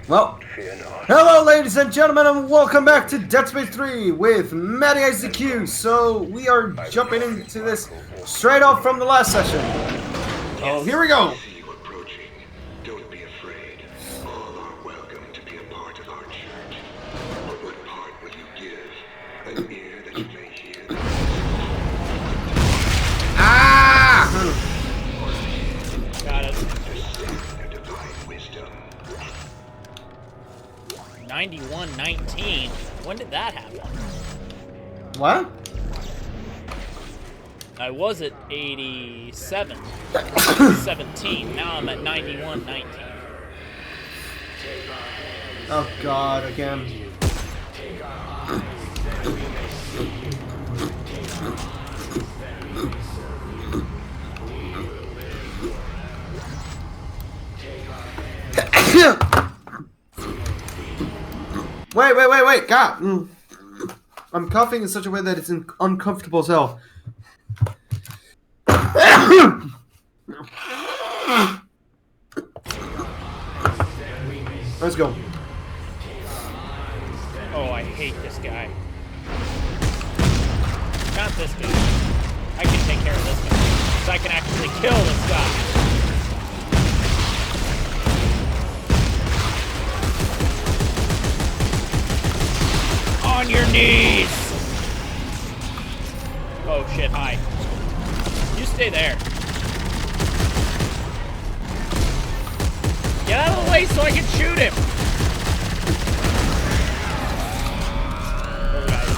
Well, hello ladies and gentlemen, and welcome back to Dead Space 3 with Matty ICQ. So we are jumping into this straight off from the last session. So here we go. See you approaching. Don't be afraid. All are welcome to be a part of our church. But what part will you give? An ear that you may hear the Got it. their divine wisdom. 91-19. When did that happen? What? I was at 87. 17. Now I'm at 91-19. Oh God, again. Wait, God. I'm coughing in such a way that it's uncomfortable as hell. Let's go. Oh, I hate this guy. Not this guy. I can take care of this guy. Because I can actually kill this guy. On your knees! Oh shit, hi. You stay there. Get out of the way so I can shoot him! Oh, guys.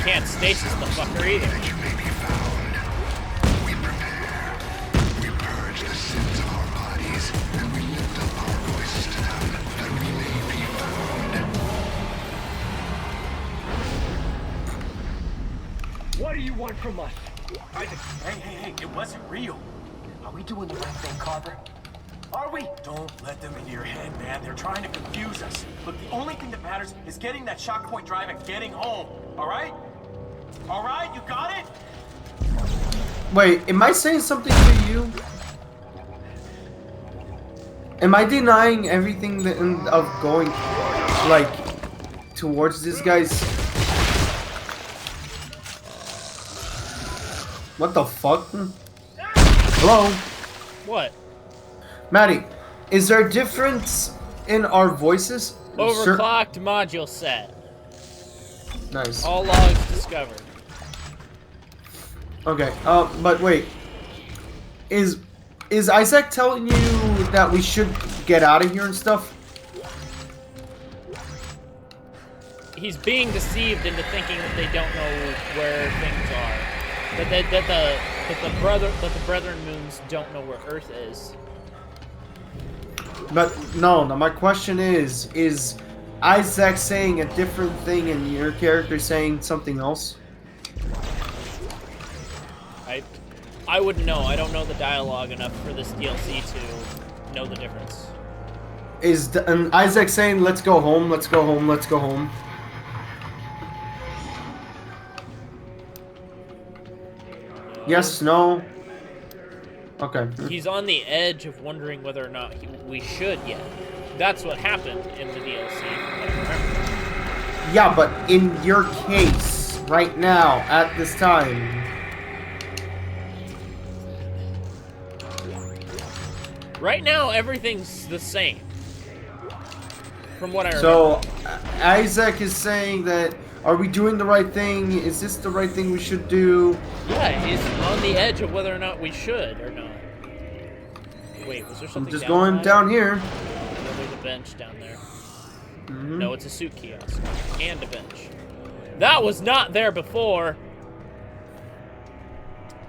Can't stasis the fucker either. You may be found. We prepare. We purge the sins of our bodies, and we lift up our voices to them, that we may be found. What do you want from us? Isaac, hey, it wasn't real. Are we doing the right thing, Carver? Are we? Don't let them into your head, man. They're trying to confuse us. Look, the only thing that matters is getting that shock point drive and getting home. All right? All right, you got it? Wait, am I saying something to you? Am I denying everything that of going, like, towards this guy's? What the fuck? Hello? What? Maddie, is there a difference in our voices? Overclocked module set. Nice. All logs discovered. Okay, but wait. Is Isaac telling you that we should get out of here and stuff? He's being deceived into thinking that they don't know where things are. That the Brethren moons don't know where Earth is. But no, my question is Isaac saying a different thing and your character saying something else? I wouldn't know. I don't know the dialogue enough for this DLC to know the difference. Is Isaac saying, let's go home, let's go home, let's go home? Yes, no? Okay. He's on the edge of wondering whether or not we should yet. That's what happened in the DLC, from what I remember. Yeah, but in your case, right now, at this time... Right now, everything's the same. From what I remember. So, Isaac is saying that, are we doing the right thing? Is this the right thing we should do? Yeah, he's on the edge of whether or not we should or not. Wait, was there something I'm just down going there? down here. No, there's a bench down there. Mm-hmm. No, it's a suit kiosk. And a bench. That was not there before!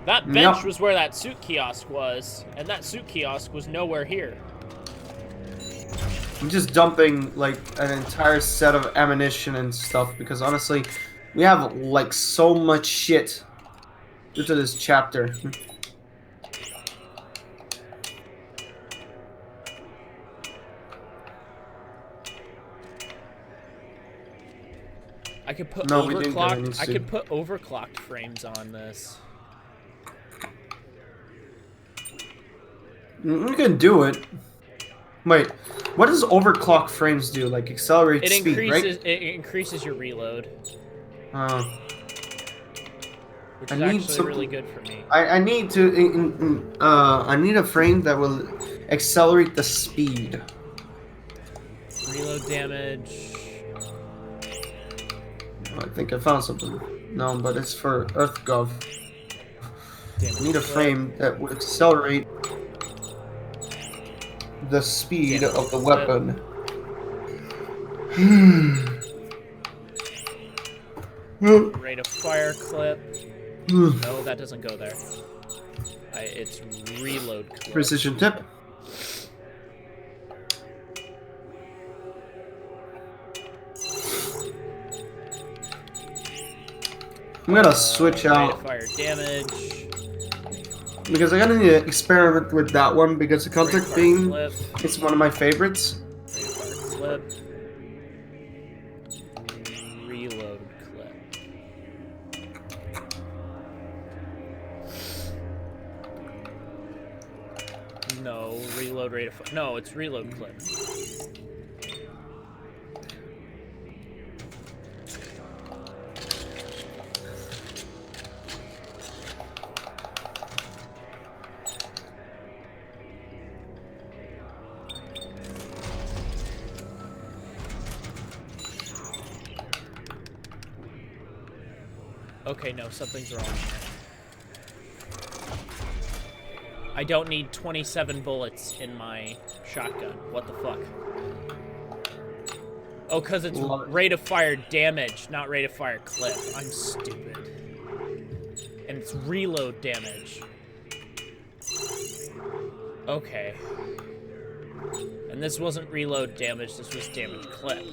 That bench Yep. was where that suit kiosk was, and that suit kiosk was nowhere here. I'm just dumping, like, an entire set of ammunition and stuff, because honestly, we have, like, so much shit due to this chapter. I could put No, we didn't get any overclocked. I soup. could put overclocked frames on this. You can do it. Wait, what does overclock frames do? Like accelerate It speed, increases. right? It increases your reload, which I is need actually something- really good for me. I need to. I need a frame that will accelerate the speed. Reload damage. I think I found something. No, but it's for EarthGov. I need a frame that would accelerate the speed Damage of the clip. weapon. Rate of fire clip. No, that doesn't go there. It's reload clip. Precision tip. I'm gonna switch Rate out of fire damage. because I gotta need to experiment with that one because the Rate of contact fire beam clip. is one of my favorites. Rate of fire clip. Reload clip. No, reload rate of fire. No, it's reload clip. Okay, no, something's wrong here. I don't need 27 bullets in my shotgun. What the fuck? Oh, because it's rate of fire damage, not rate of fire clip. I'm stupid. And it's reload damage. Okay. And this wasn't reload damage, this was damage clip.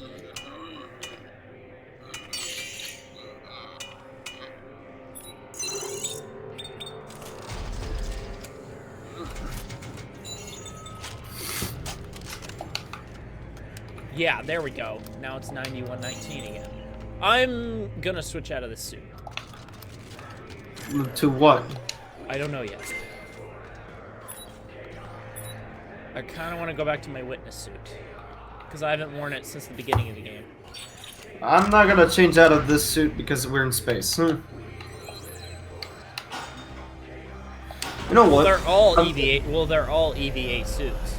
Yeah, there we go. Now it's 91-19 again. I'm gonna switch out of this suit. To what? I don't know yet. I kind of want to go back to my witness suit. Because I haven't worn it since the beginning of the game. I'm not gonna change out of this suit because we're in space. You know what? They're all EVA. Well, they're all EVA suits.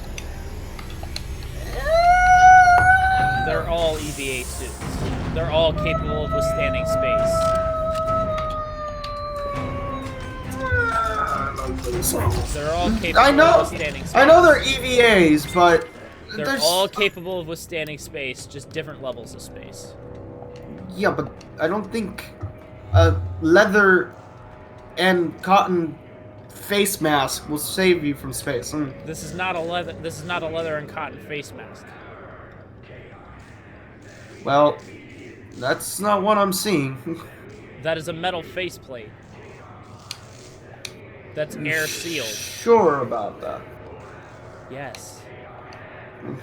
They're all EVA suits. They're all capable of withstanding space. They're all capable of withstanding space. I know they're EVAs, but They're all capable of withstanding space, just different levels of space. Yeah, but I don't think leather and cotton face mask will save you from space. This is not a leather. This is not a leather and cotton face mask. Well, that's not what I'm seeing. That is a metal faceplate. That's air sealed. Sure about that. Yes.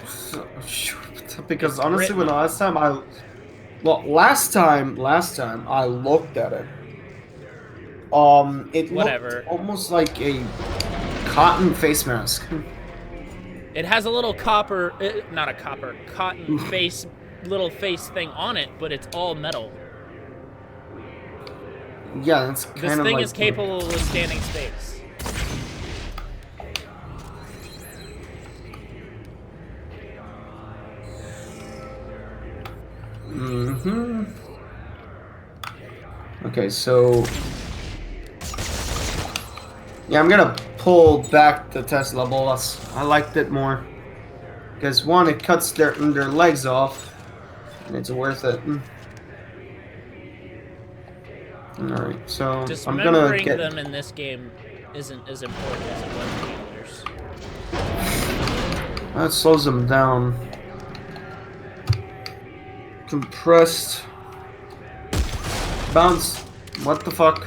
So, sure, because It's honestly, written when on. last time I looked at it, it Whatever. looked almost like a cotton face mask. It has a little copper, not a copper, cotton face, little face thing on it, but it's all metal. Yeah, it's kind This of thing like is capable of withstanding space. Okay, so yeah, I'm gonna pull back the Tesla bolas. I liked it more because one, it cuts their legs off, and it's worth it. All right, so I'm gonna Dismembering get. them in this game isn't as important as it was in the others. That slows them down. Compressed. Bounce. What the fuck?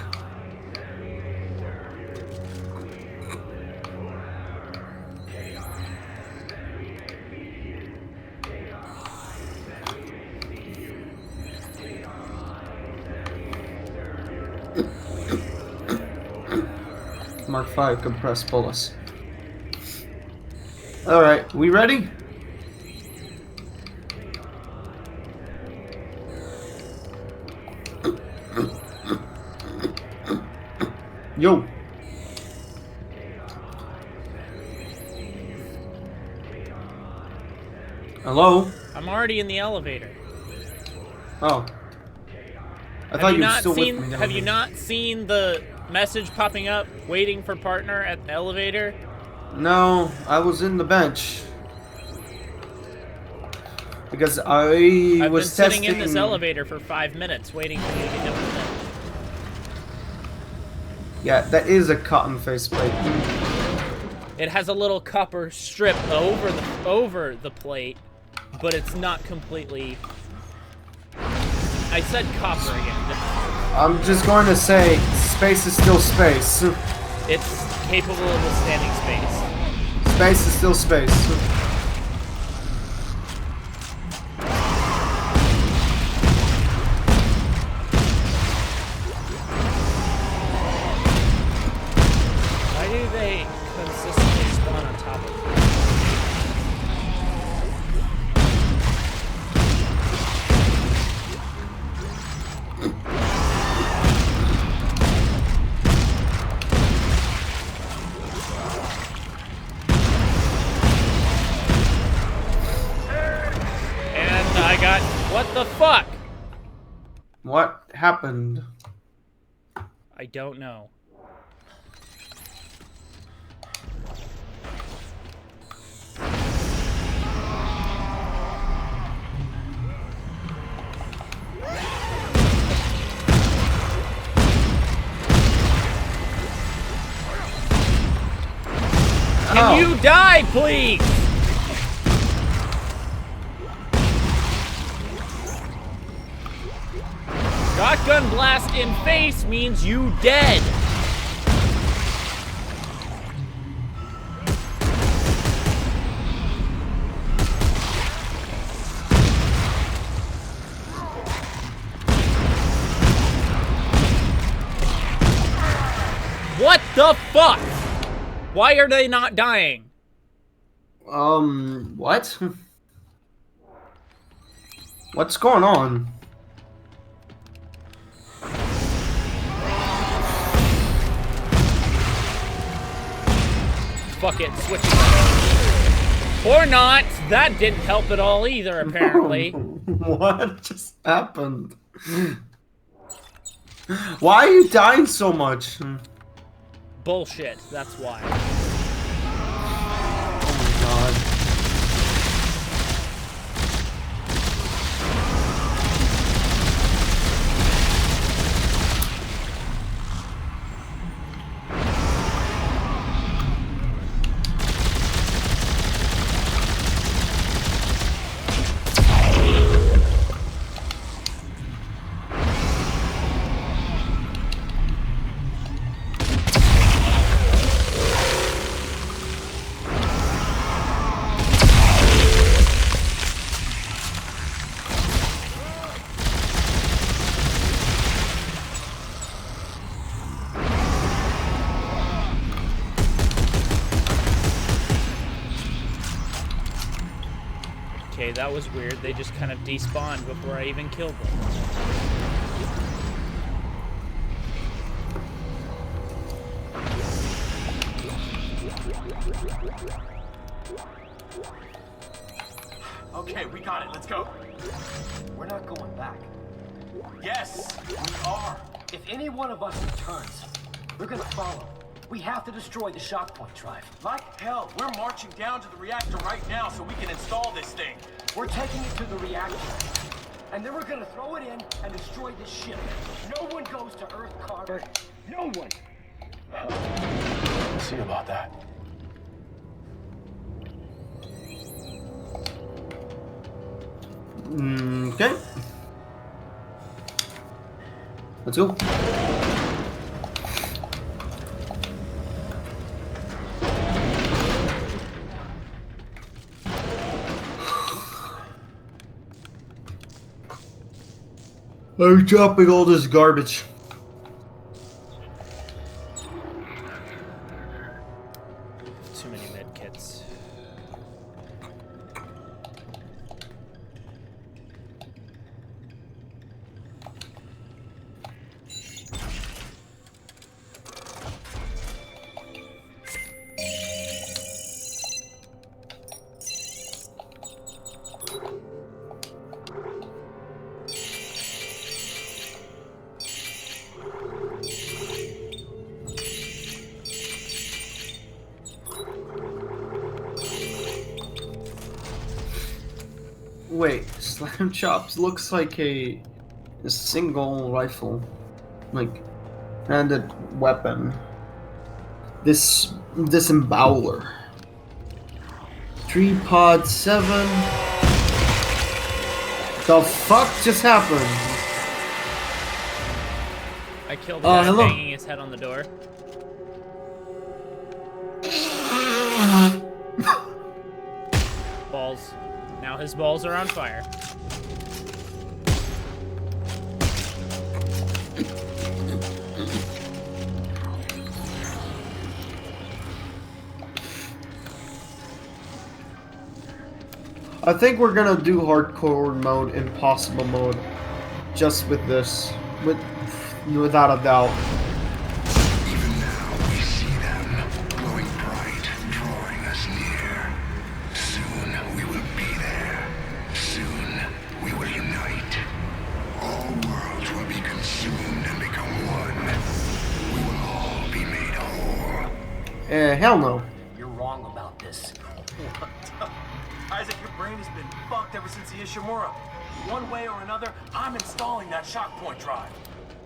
Mark 5 compressed bolus. Alright, we ready? Yo! Hello? I'm already in the elevator. Oh. I thought you were still with me. Have you not seen the message popping up, waiting for partner at the elevator? No, I was in the bench. Because I've been sitting in this elevator for 5 minutes, waiting for you to get done with it. Yeah, that is a cotton faceplate. It has a little copper strip over the plate, but it's not completely... I said copper again. I'm just going to say, space is still space. It's capable of withstanding space. Space is still space. Why do they consistently spawn on top of it? And I got... What the fuck? What happened? I don't know. Can you die, please? Shotgun blast in face means you dead. What the fuck? Why are they not dying? What? What's going on? Fuck it, switch it. Or not. That didn't help at all either, apparently. What just happened? Why are you dying so much? Bullshit, that's why. Oh my god. Okay, that was weird. They just kind of despawned before I even killed them. Okay, we got it. Let's go. We're not going back. Yes, we are. If any one of us returns, we're gonna follow. We have to destroy the shock point drive. Like hell, we're marching down to the reactor right now so we can install this thing. We're taking it to the reactor. And then we're gonna throw it in and destroy this ship. No one goes to Earth, Carver. No one. We'll see about that. Okay. Let's go. I'm dropping all this garbage. Wait, Slam Chops looks like a single rifle, like handed weapon. This disemboweler. 3 pod 7. The fuck just happened? I killed the guy hello. banging his head on the door. Balls. Now his balls are on fire. I think we're gonna do hardcore mode, impossible mode, just with this, without a doubt. Even now we see them, glowing bright, drawing us near. Soon we will be there. Soon we will unite. All worlds will be consumed and become one. We will all be made whole. Hell no. You're wrong about this. Isaac, your brain has been fucked ever since the Ishimura. One way or another, I'm installing that shock point drive.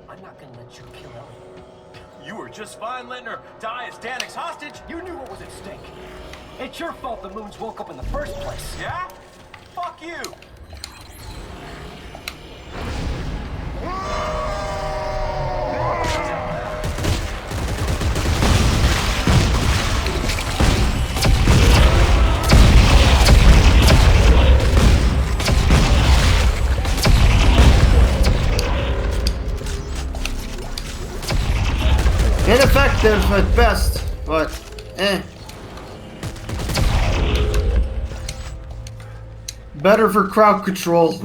I'm not gonna let you kill Ellie. You were just fine letting her die as Danik's hostage. You knew what was at stake. It's your fault the moons woke up in the first place. Yeah? Fuck you. Ineffective at best, but better for crowd control.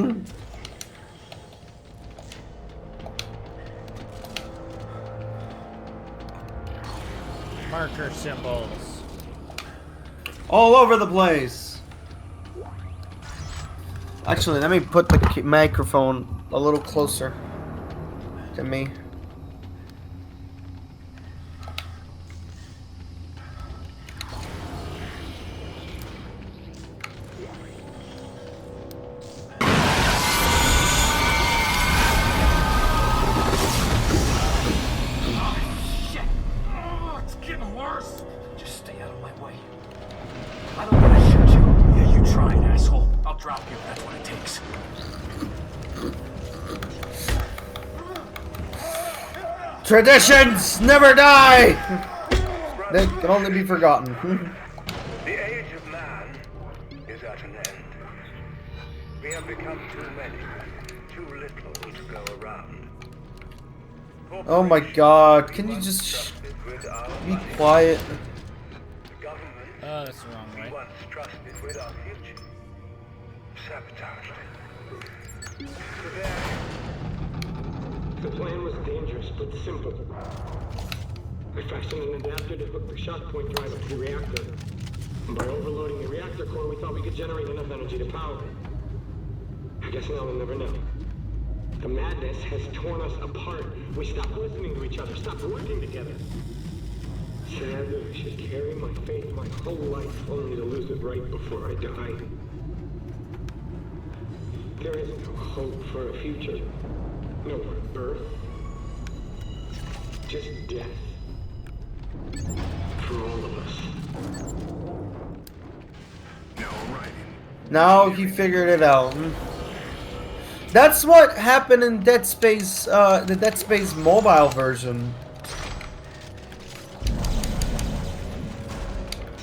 Marker symbols. All over the place. Actually, let me put the microphone a little closer to me. Traditions never die! They can only be forgotten. The age of man is at an end. We have become too many, too little to go around. Oh my god, can you just be quiet? Oh, that's the wrong way. Once trusted with our future. Sabotaged it. The plan was dangerous, but simple. I fashioned an adapter to hook the shock point drive up to the reactor. And by overloading the reactor core, we thought we could generate enough energy to power it. I guess now we'll never know. The madness has torn us apart. We stopped listening to each other, stopped working together. Sad that I should carry my faith my whole life only to lose it right before I die. There is no hope for a future. No birth. Just death. For all of us. No writing. Now he figured it out. That's what happened in Dead Space, the Dead Space mobile version.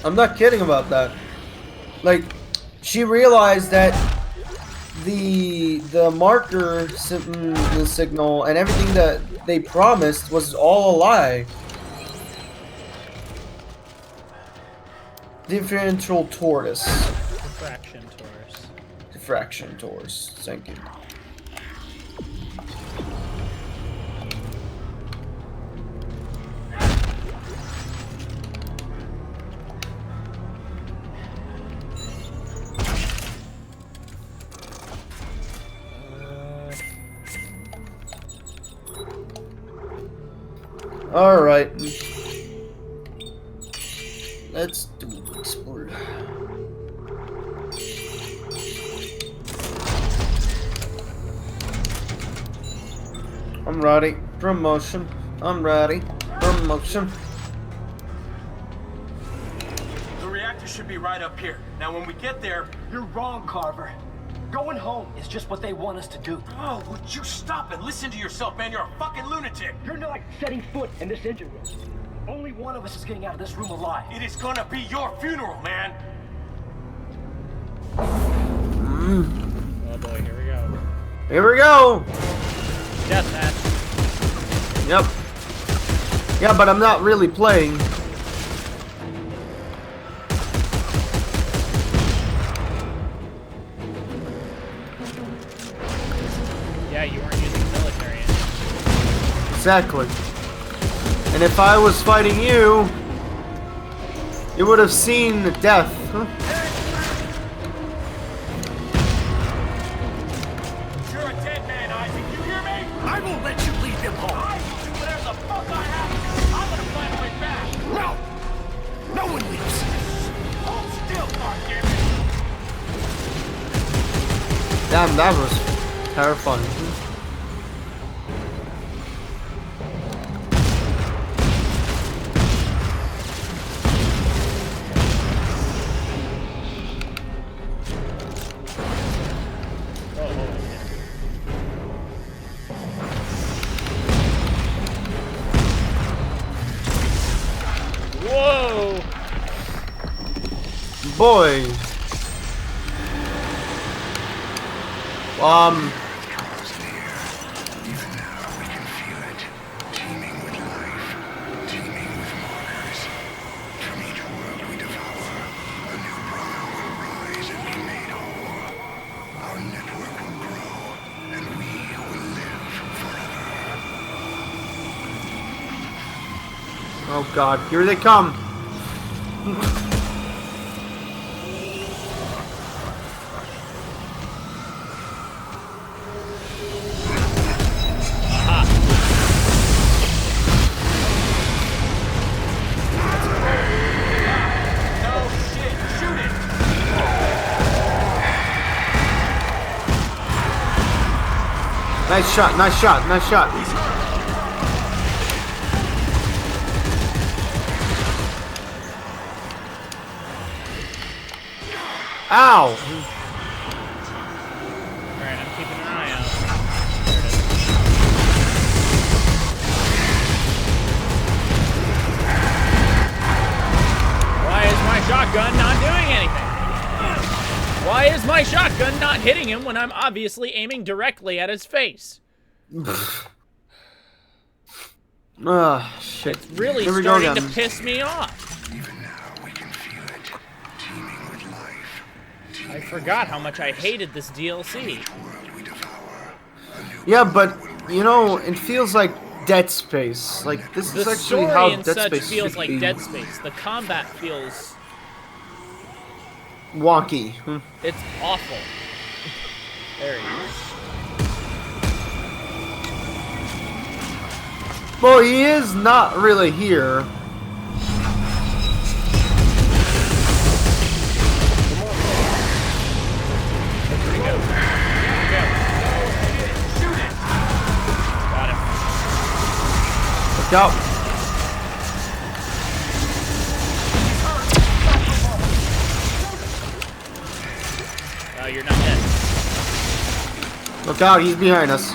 I'm not kidding about that. Like, she realized that the marker the signal and everything that they promised was all a lie. Differential torus. Diffraction torus. Diffraction torus. Thank you. Alright. Let's do explore. I'm ready. Promotion. I'm ready. Promotion. The reactor should be right up here. Now, when we get there... You're wrong, Carver. Going home is just what they want us to do. Oh, would you stop and listen to yourself, man? You're a fucking lunatic. You're not setting foot in this engine room. Only one of us is getting out of this room alive. It is gonna be your funeral, man. Oh boy, here we go. Here we go. Deathmatch. Yep. Yeah, but I'm not really playing. Yeah, you weren't using the military. Exactly. And if I was fighting you, you would have seen death. Huh? You're a dead man, Isaac. You hear me? I won't let you lead them home. I do whatever the fuck I have to. I'm gonna find a way back. No! No one leaves. Hold still, goddammit. Damn, that was terrifying. Whoa! Boy. Draws near. Even now we can feel it. Teeming with life. Teeming with markers. From each world we devour, a new brother will rise and be made whole. Our network will grow, and we will live forever. Oh god, here they come. No shit. Shoot it. Nice shot, nice shot, nice shot. Ow! Alright, I'm keeping an eye out. There it is. Why is my shotgun not doing anything? Why is my shotgun not hitting him when I'm obviously aiming directly at his face? Ah, shit. It's really Here we go starting to again. piss me off. Even now we can feel it. Teeming with life. I forgot how much I hated this DLC. World we devour. Yeah, but you know, it feels like Dead Space. Like this is The actually story how and Dead such Space feels should like be. Dead Space. The combat feels... Wonky. it's awful. There he is. Well, he is not really here. Pretty good. Got him. Look out. Oh, you're not dead. Look out, he's behind us.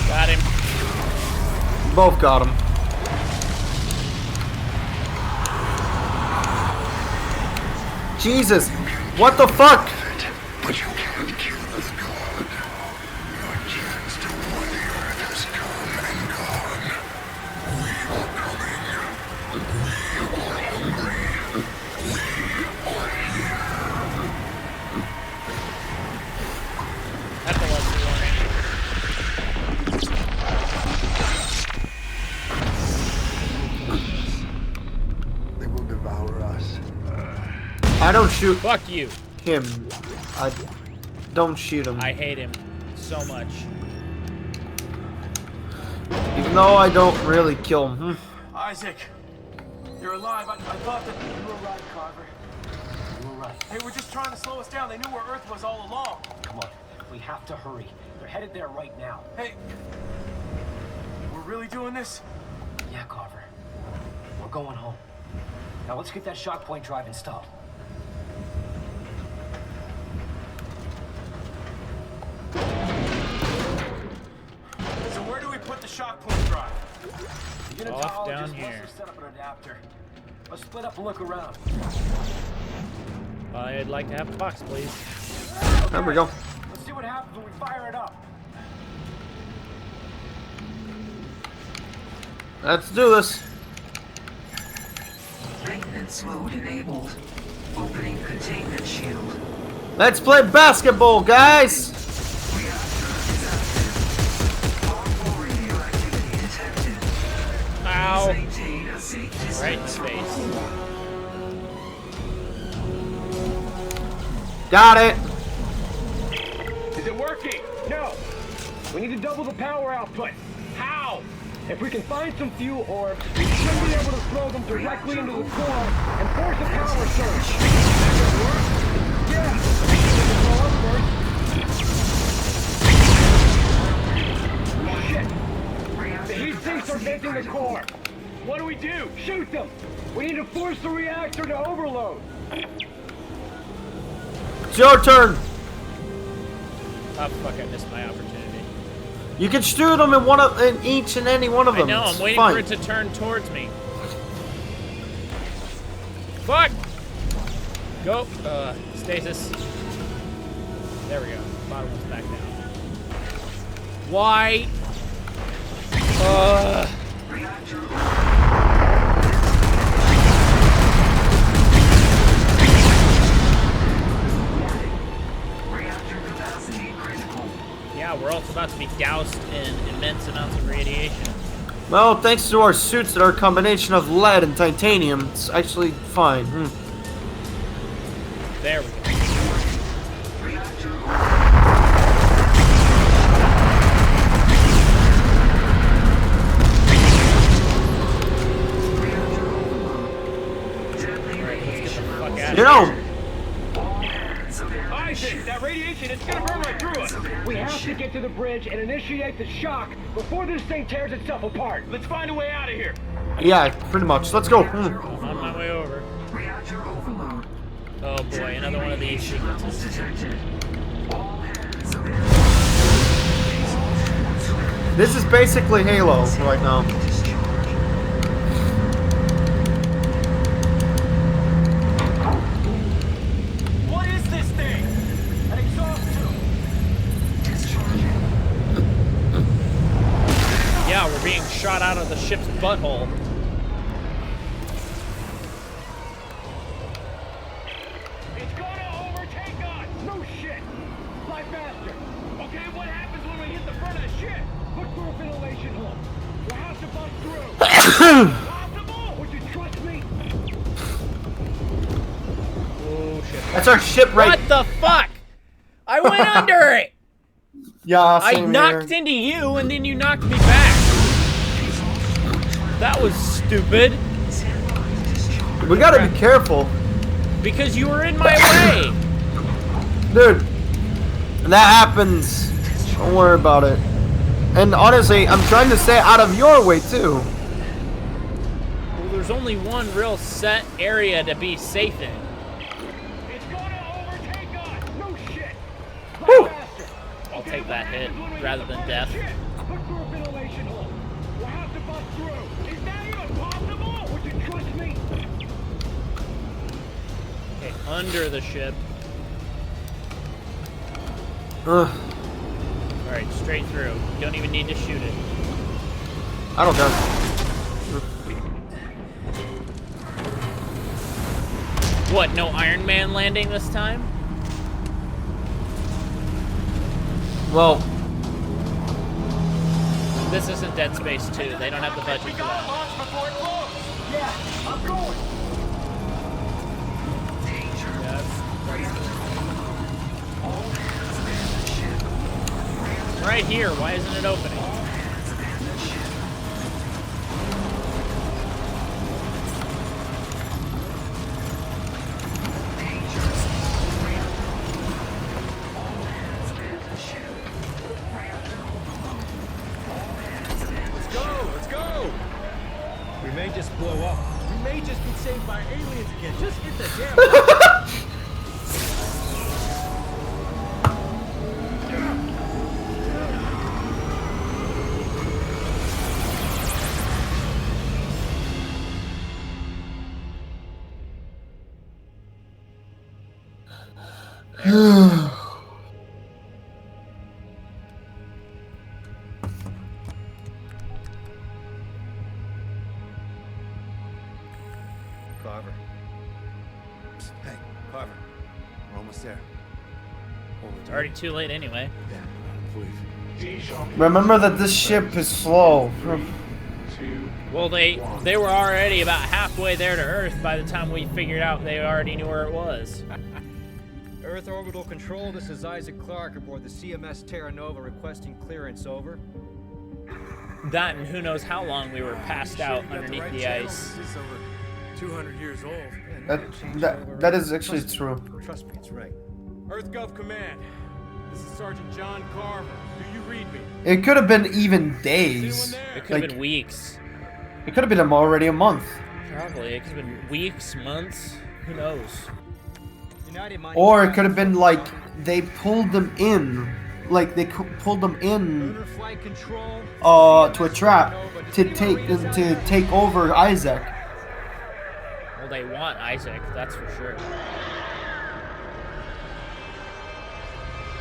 Got him. Both got him. Jesus, what the fuck? But you can't kill the god. Your chance to war the earth has come and gone. We are coming. I don't shoot Fuck you. him. I don't shoot him. I hate him so much. Even though I don't really kill him. Isaac, you're alive. I thought that You were right, Carver. You were right. they were just trying to slow us down. They knew where Earth was all along. Come on, we have to hurry. They're headed there right now. Hey, we're really doing this? Yeah, Carver. We're going home. Now let's get that shock point drive installed. So where do we put the shock point drive? The Off down unitologist here. must have set up an adapter. Let's split up and look around. I'd like to have a box, please. There we go. Let's see what happens when we fire it up. Let's do this. Maintenance mode enabled. Opening containment shield. Let's play basketball, guys. Reactor is active. Harmful radioactivity detected. Ow. Maintain a safe distance. Right in the face. Got it. Is it working? No. We need to double the power output. How? If we can find some fuel orbs, we should be able to throw them directly into the core and force a power surge. Yeah. Shit. The heat sinks are venting the core. What do we do? Shoot them. We need to force the reactor to overload. It's your turn. Oh fuck! I missed my opportunity. You can shoot them in each and any one of I them. know. It's I'm waiting fine. for it to turn towards me. Fuck! Go. Stasis. There we go. Bottom one's back down. Why? Reactor capacity critical. Yeah, we're also about to be doused in immense amounts of radiation. Well, thanks to our suits that are a combination of lead and titanium, it's actually fine. There we go. You know, Isaac, that radiation, it's gonna burn right through us. We have to get to the bridge and initiate the shock before this thing tears itself apart. Let's find a way out of here. yeah, pretty much. Let's go. I'm on my way over. Reactor overload. Oh boy, another one of these sequences. Detected. All hands available. This is basically Halo right now. What is this thing? An exhaust tube. Yeah, we're being shot out of the ship's butthole. It's gonna overtake us. No shit. Fly faster. Okay, what happens when we hit the front of the ship? Look for a ventilation hole. We'll have to bust through. Possible? Would you trust me? Oh shit. That's our ship right. What the fuck? I went under it! Yeah, I same knocked here. into you and then you knocked me back. That was stupid. We gotta be careful, Because you were in my way. dude. That happens. Don't worry about it. And honestly, I'm trying to stay out of your way too. Well, there's only one real set area to be safe in. It's gonna overtake us. No shit. Fly Whew. faster. I'll Okay, take what that happens hit when we hit rather the than front death. of the ship? Look for a ventilation hole. We'll have to bust through. Is that even possible? Would you trust me? Okay, under the ship. Ugh, Alright, straight through. You don't even need to shoot it. I don't care. What, no Iron Man landing this time? Well, This isn't Dead Space 2. They don't have the budget We for gotta that. launch before it blows. Yeah, I'm going. Danger. right here. Why isn't it opening? Let's go! We may just blow up. We may just be saved by aliens again. Just hit the damn Carver. Hey, Carver. We're almost there. It's already too late anyway. Yeah, please. Remember that this ship is slow. Well, they were already about halfway there to Earth by the time we figured out they already knew where it was. Earth Orbital Control, this is Isaac Clarke aboard the CMS Terra Nova requesting clearance, over. That and who knows how long we were passed out underneath the ice. This is over 200 years old. That is actually true. Trust me, it's right. Earth Gov Command, this is Sergeant John Carver. Do you read me? It could have been even days. It could have been weeks. It could have been already a month. Probably. It could have been weeks, months. Who knows? Or it could have been like they pulled them in. Like they pulled them in to a trap to take over Isaac. Well, they want Isaac, that's for sure.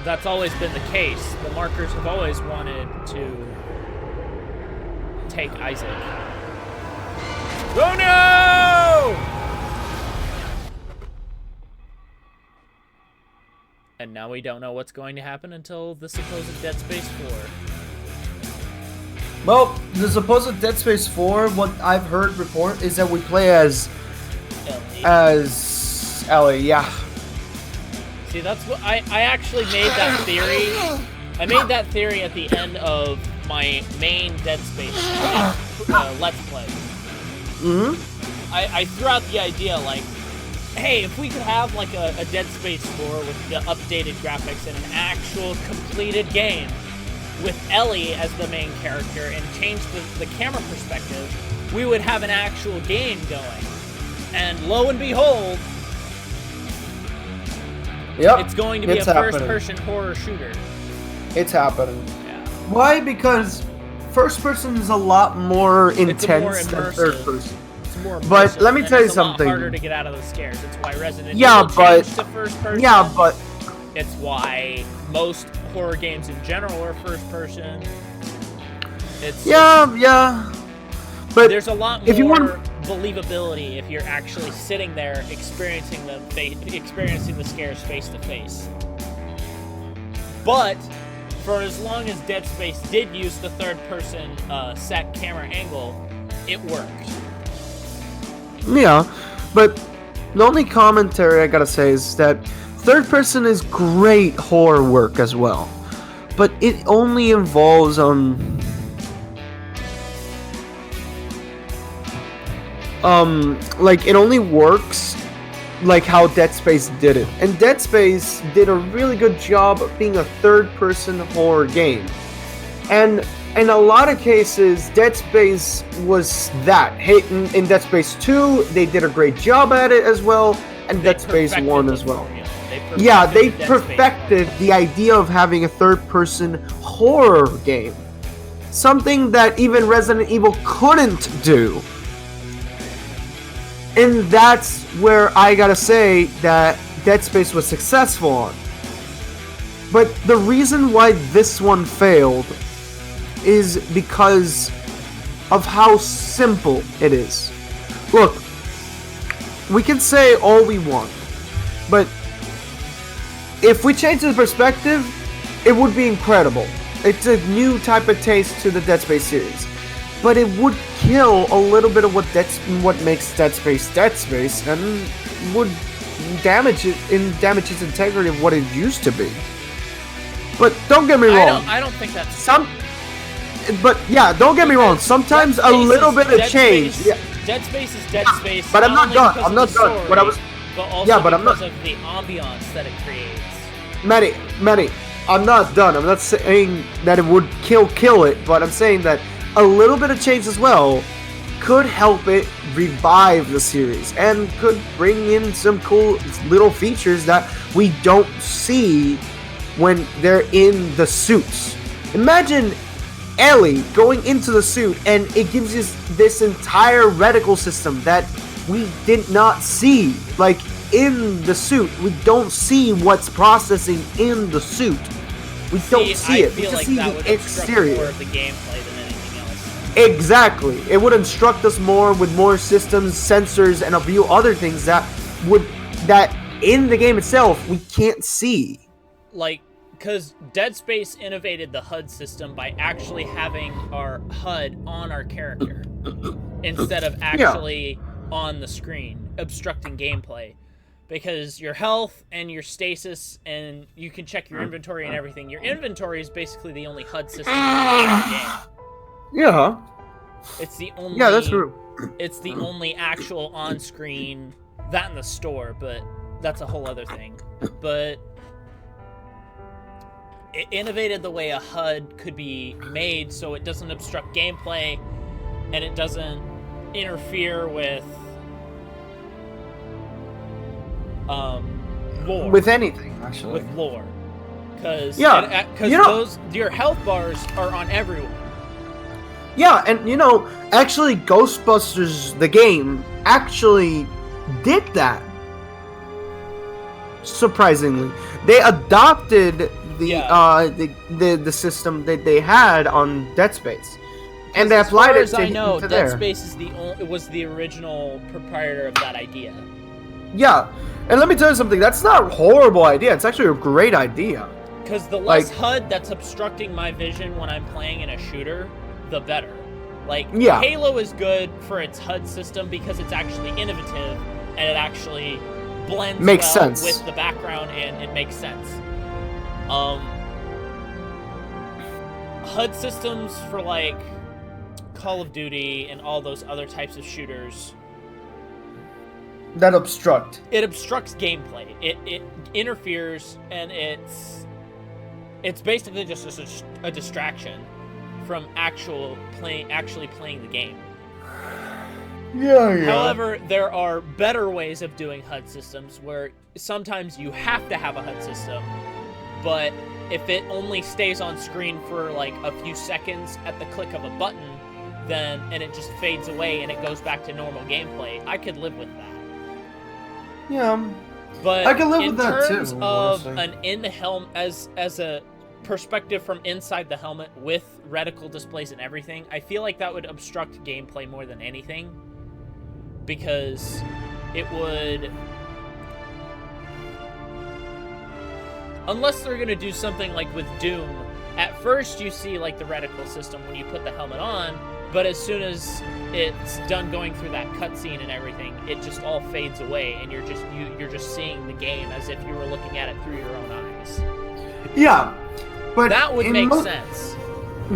That's always been the case. The markers have always wanted to take Isaac. Oh no! And now we don't know what's going to happen until the supposed Dead Space 4. Well, the supposed Dead Space 4, what I've heard report is that we play as Ellie, yeah. See, that's what I actually made that theory. I made that theory at the end of my main Dead Space Let's Play. Mm-hmm. I threw out the idea, like, hey, if we could have like a Dead Space 4 with the updated graphics and an actual completed game with Ellie as the main character and change the camera perspective, we would have an actual game going. And lo and behold, yep, it's going to be a first-person horror shooter. It's happening. Yeah. Why? Because first person is a lot more intense than third person. But let me tell you something. It's harder to get out of the scares. It's why Resident Evil changed to first person. Yeah, but it's why most horror games in general are first person. Yeah. But there's a lot more believability if you're actually sitting there experiencing the scares face to face. But for as long as Dead Space did use the third person set camera angle, it worked. Yeah, but the only commentary I gotta say is that third person is great horror work as well, but it only involves like it only works like how Dead Space did it, and Dead Space did a really good job of being a third person horror game, and in a lot of cases, Dead Space was that. Hey, in Dead Space 2, they did a great job at it as well, and Dead Space 1 as well. Yeah, they perfected the idea of having a third-person horror game. Something that even Resident Evil couldn't do. And that's where I gotta say that Dead Space was successful on. But the reason why this one failed is because of how simple it is. Look, we can say all we want, but if we change the perspective, it would be incredible. It's a new type of taste to the Dead Space series, but it would kill a little bit of what makes Dead Space, and would damage its integrity of what it used to be. But don't get me wrong. I don't think that's But yeah, don't get me wrong. Sometimes a little bit of change. Dead Space is Dead Space. But I'm not done. because I'm of not the done. story, What I was. but also Yeah, but I'm because not. of the ambiance that it creates. Manny, I'm not done. I'm not saying that it would kill it, but I'm saying that a little bit of change as well could help it revive the series and could bring in some cool little features that we don't see when they're in the suits. Imagine Ellie going into the suit and it gives us this entire reticle system that we did not see. Like, in the suit, we don't see what's processing in the suit. We don't see it. We just see the exterior. More of the gameplay than anything else. Exactly. It would instruct us more with more systems, sensors, and a few other things that in the game itself we can't see. Like, because Dead Space innovated the HUD system by actually having our HUD on our character instead of actually on the screen, obstructing gameplay. Because your health and your stasis, and you can check your inventory and everything. Your inventory is basically the only HUD system in the game. Yeah. It's the only. Yeah, that's true. It's the only actual on-screen, that in the store, but that's a whole other thing. But it innovated the way a HUD could be made so it doesn't obstruct gameplay and it doesn't interfere with lore. With anything, actually. With lore. Because your health bars are on everyone. Yeah, and actually Ghostbusters, the game, actually did that. Surprisingly. They adopted the system that they had on Dead Space. And they applied it to I know, to Dead there. Space is was the original proprietor of that idea. Yeah, and let me tell you something. That's not a horrible idea. It's actually a great idea. Because the less HUD that's obstructing my vision when I'm playing in a shooter, the better. Like, Halo is good for its HUD system because it's actually innovative and it actually blends sense with the background and it makes sense. HUD systems for like Call of Duty and all those other types of shooters that obstruct. It obstructs gameplay. It interferes, and it's basically just a distraction from actually playing the game. Yeah. However, there are better ways of doing HUD systems where sometimes you have to have a HUD system, but if it only stays on screen for like a few seconds at the click of a button, and it just fades away and it goes back to normal gameplay, I could live with that. Yeah, but I can live with that too. In terms of an in-helmet, as a perspective from inside the helmet with reticle displays and everything, I feel like that would obstruct gameplay more than anything, because it would, unless they're gonna do something like with Doom. At first, you see like the reticle system when you put the helmet on. But as soon as it's done going through that cutscene and everything, it just all fades away, and you're just seeing the game as if you were looking at it through your own eyes. Yeah, but that would make sense.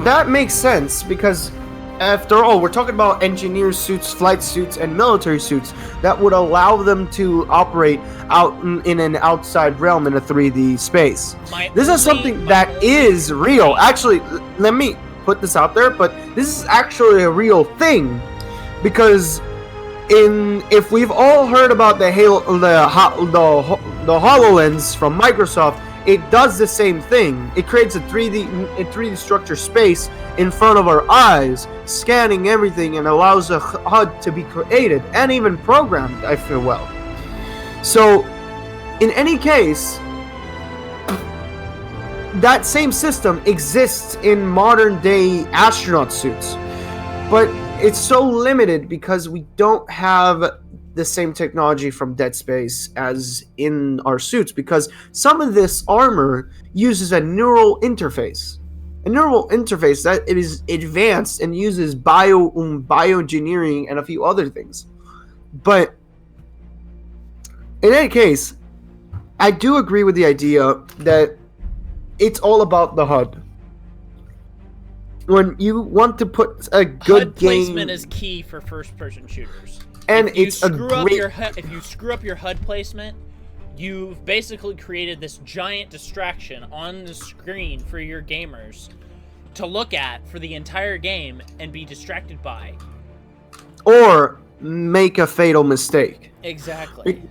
That makes sense because, after all, we're talking about engineer suits, flight suits, and military suits that would allow them to operate out in an outside realm in a 3D space. This is something that is real. Actually, let me put this out there, but this is actually a real thing, because if we've all heard about the HoloLens from Microsoft, it does the same thing. It creates a 3D structure space in front of our eyes, scanning everything, and allows a HUD to be created and even programmed, I feel well. So, in any case, that same system exists in modern day astronaut suits, but it's so limited because we don't have the same technology from Dead Space as in our suits, because some of this armor uses a neural interface that is advanced and uses bioengineering and a few other things. But in any case, I do agree with the idea that it's all about the HUD. When you want to put a good HUD game, placement is key for first-person shooters. and if you it's a screw up great. your if you screw up your HUD placement, you've basically created this giant distraction on the screen for your gamers to look at for the entire game and be distracted by. Or make a fatal mistake. Exactly.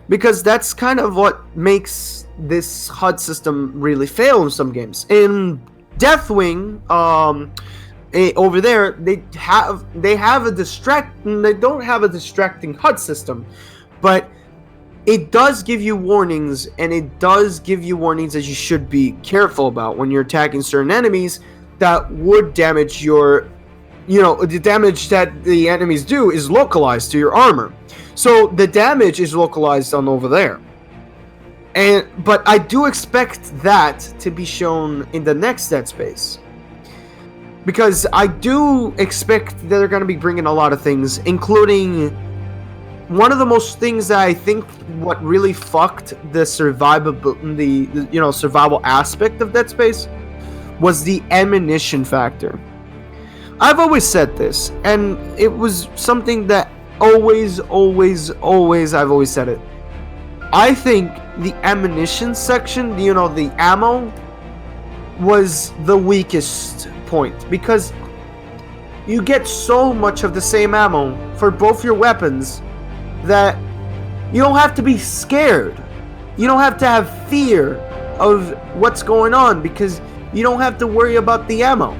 Because that's kind of what makes this HUD system really fail in some games. In Deathwing, over there, they have a they don't have a distracting HUD system, but it does give you warnings, and it does give you warnings that you should be careful about when you're attacking certain enemies that would damage your, the damage that the enemies do is localized to your armor. So the damage is localized on over there. But I do expect that to be shown in the next Dead Space. Because I do expect that they're going to be bringing a lot of things, including one of the most things that I think what really fucked the survival aspect of Dead Space was the ammunition factor. I've always said this, and it was something that always I've always said it. I think the ammunition section, the ammo, was the weakest point, because you get so much of the same ammo for both your weapons that you don't have to be scared. You don't have to have fear of what's going on, because you don't have to worry about the ammo.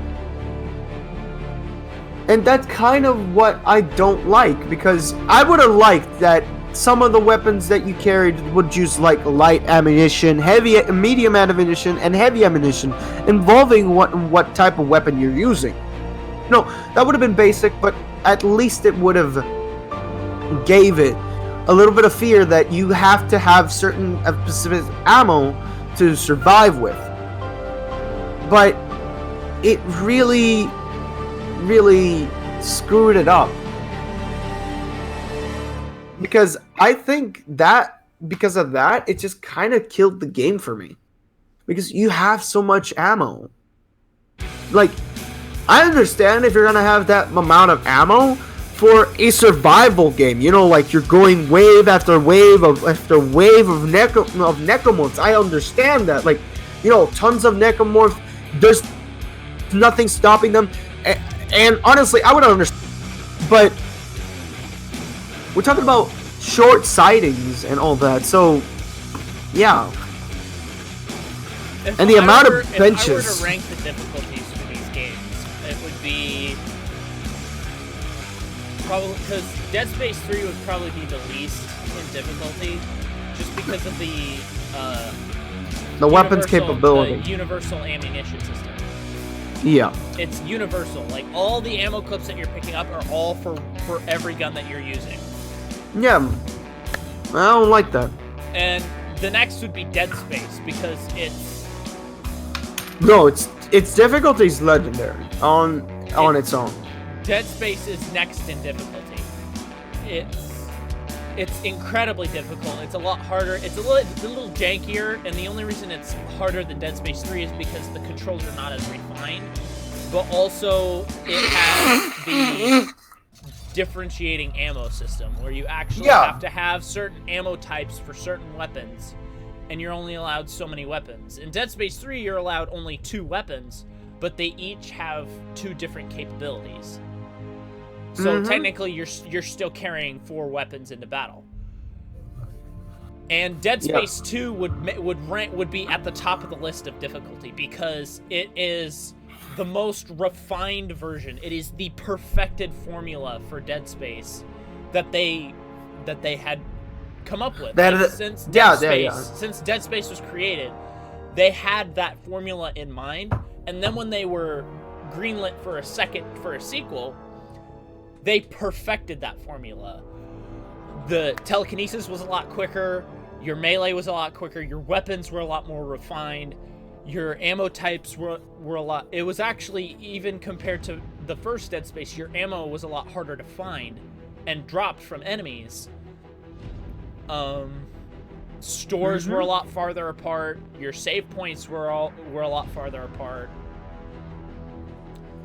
And that's kind of what I don't like, because I would have liked that some of the weapons that you carried would use like light ammunition, medium ammunition, and heavy ammunition, involving what type of weapon you're using. No, that would have been basic, but at least it would have gave it a little bit of fear that you have to have certain specific ammo to survive with. But it really screwed it up. Because I think that because of that, it just kind of killed the game for me. Because you have so much ammo. Like, I understand if you're going to have that amount of ammo for a survival game. Like you're going wave after wave of necromorphs. I understand that. Like, tons of necromorphs. There's nothing stopping them. And honestly, I would understand. But we're talking about short sightings and all that, so yeah. And the amount of benches. If I were to rank the difficulties for these games, it would be probably, because Dead Space 3 would probably be the least in difficulty, just because of the weapons capability, the universal ammunition system. Yeah. It's universal. Like, all the ammo clips that you're picking up are all for every gun that you're using. Yeah. I don't like that. And the next would be Dead Space, because its difficulty is legendary on its own. Dead Space is next in difficulty. It's incredibly difficult. It's a lot harder. It's a little jankier, and the only reason it's harder than Dead Space 3 is because the controls are not as refined. But also, it has the differentiating ammo system, where you actually have to have certain ammo types for certain weapons, and you're only allowed so many weapons. In Dead Space 3, you're allowed only 2 weapons, but they each have 2 different capabilities. So technically, you're still carrying 4 weapons into battle. And Dead Space 2 would be at the top of the list of difficulty, because it is the most refined version. It is the perfected formula for Dead Space that they had come up with. Since Dead Space was created, they had that formula in mind, and then when they were greenlit for a sequel, they perfected that formula. The telekinesis was a lot quicker, your melee was a lot quicker, your weapons were a lot more refined, your ammo types were a lot... It was actually, even compared to the first Dead Space, your ammo was a lot harder to find and dropped from enemies. Stores were a lot farther apart. Your save points were a lot farther apart.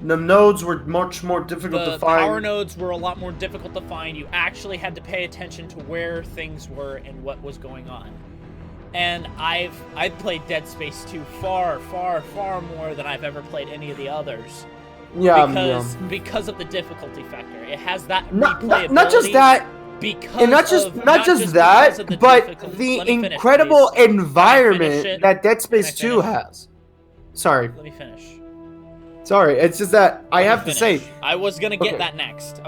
The nodes were much more difficult to The find. power nodes were a lot more difficult to find. You actually had to pay attention to where things were and what was going on. And I've played Dead Space 2 far, far, far more than I've ever played any of the others. Yeah, Because of the difficulty factor. It has that not replayability. just that, Because and not just that, but the incredible environment that Dead Space 2 has. Sorry. Let me finish. Sorry, it's just that I have to say. I was gonna get Okay. that next.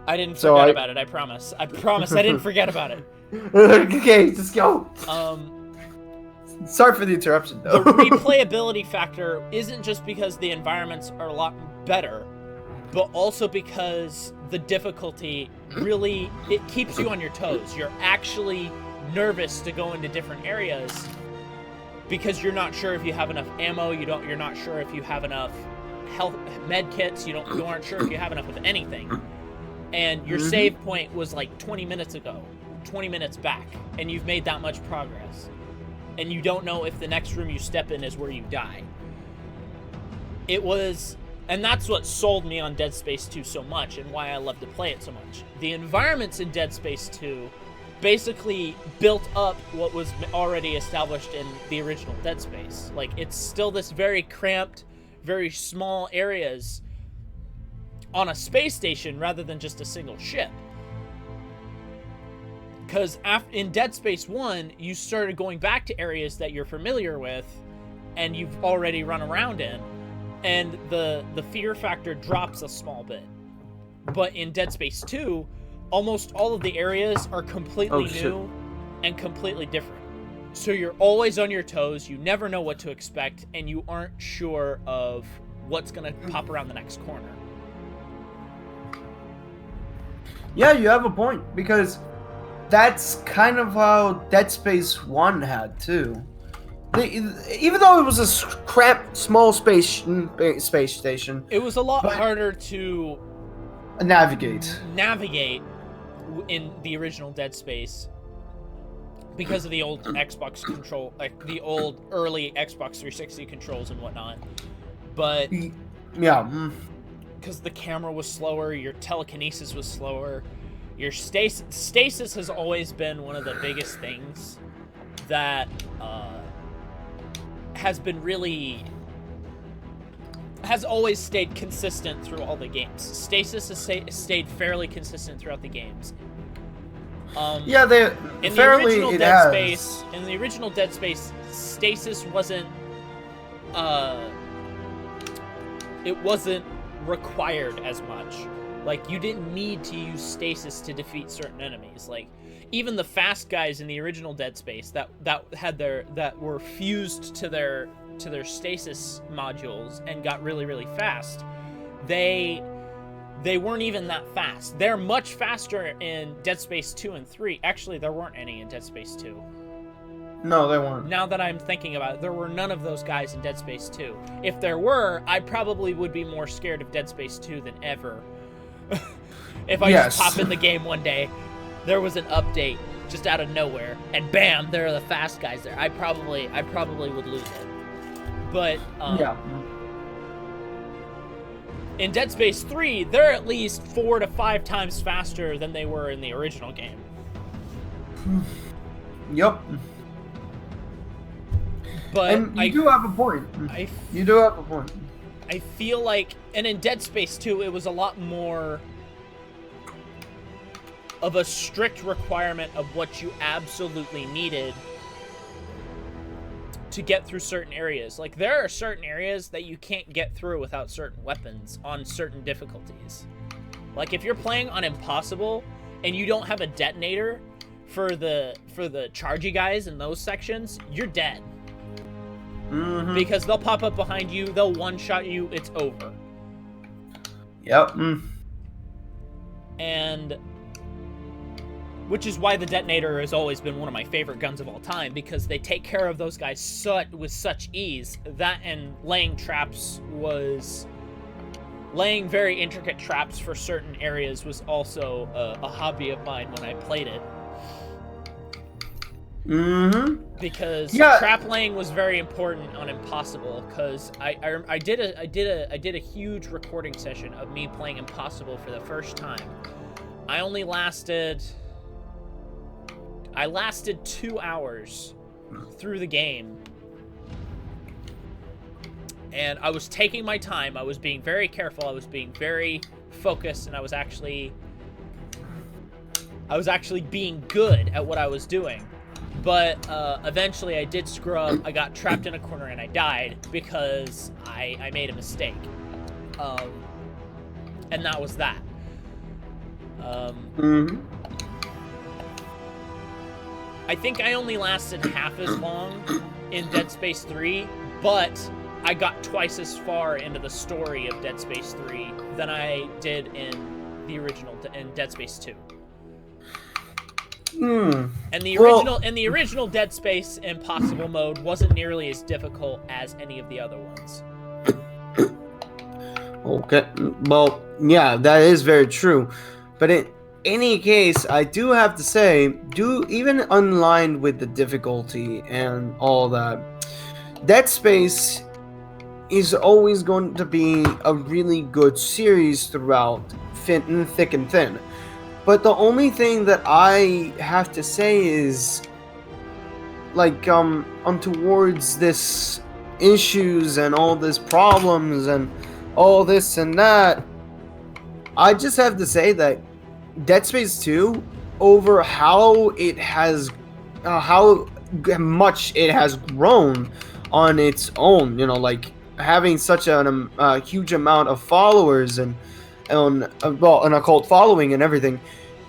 I didn't So forget about it, I promise. I didn't forget about it. Okay, just go. Sorry for the interruption, The though. replayability factor isn't just because the environments are a lot better, but also because the difficulty really, it keeps you on your toes. You're actually nervous to go into different areas because you're not sure if you have enough ammo, you're not sure if you have enough health med kits, you aren't sure if you have enough of anything. And your save point was like 20 minutes ago, 20 minutes back, and you've made that much progress. And you don't know if the next room you step in is where you die. And that's what sold me on Dead Space 2 so much and why I love to play it so much. The environments in Dead Space 2 basically built up what was already established in the original Dead Space. Like, it's still this very cramped, very small areas on a space station rather than just a single ship. Because in Dead Space 1, you started going back to areas that you're familiar with and you've already run around in, and the fear factor drops a small bit. But in Dead Space 2, almost all of the areas are completely new and completely different. So you're always on your toes, you never know what to expect, and you aren't sure of what's going to pop around the next corner. Yeah, you have a point, because that's kind of how Dead Space 1 had, too. Even though it was a cramped, small space station, it was a lot harder to navigate in the original Dead Space because of the old Xbox control, like the old early Xbox 360 controls and whatnot. But yeah, because the camera was slower, your telekinesis was slower, your stasis has always been one of the biggest things that has always stayed consistent through all the games. Stasis has stayed fairly consistent throughout the games. Yeah, in the original Dead Space, stasis wasn't it wasn't required as much. Like, you didn't need to use stasis to defeat certain enemies. Like, even the fast guys in the original Dead Space that were fused to their stasis modules and got really, really fast, they weren't even that fast. They're much faster in Dead Space 2 and 3. Actually, there weren't any in Dead Space 2. No, they weren't. Now that I'm thinking about it, there were none of those guys in Dead Space 2. If there were, I probably would be more scared of Dead Space 2 than ever. If I just pop in the game one day, there was an update just out of nowhere, and bam, there are the fast guys there. I probably would lose it. But yeah. In Dead Space 3, they're at least 4 to 5 times faster than they were in the original game. Yep. But you do have a point. You do have a point. I feel like, and in Dead Space 2, it was a lot more of a strict requirement of what you absolutely needed to get through certain areas. Like, there are certain areas that you can't get through without certain weapons on certain difficulties. Like, if you're playing on Impossible and you don't have a detonator for the chargy guys in those sections, you're dead. Mm-hmm. Because they'll pop up behind you, they'll one-shot you, it's over. Yep. And which is why the detonator has always been one of my favorite guns of all time, because they take care of those guys with such ease. That and laying very intricate traps for certain areas was also a hobby of mine when I played it. Mm-hmm. Because Yeah. trap laying was very important on Impossible. Because I did a huge recording session of me playing Impossible for the first time. I lasted 2 hours through the game. And I was taking my time. I was being very careful. I was being very focused, and I was actually being good at what I was doing. But eventually I did screw up. I got trapped in a corner and I died because I made a mistake. And that was that. I think I only lasted half as long in Dead Space 3, but I got twice as far into the story of Dead Space 3 than I did in the original, in Dead Space 2. And the original Dead Space Impossible mode wasn't nearly as difficult as any of the other ones. Okay, well, yeah, that is very true. But in any case, I do have to say, even unlined with the difficulty and all that, Dead Space is always going to be a really good series throughout, thick and thin. But the only thing that I have to say is, like, on towards this issues and all this problems and all this and that, I just have to say that Dead Space 2, over how it has, how much it has grown on its own, you know, like having such a huge amount of followers and an occult following and everything.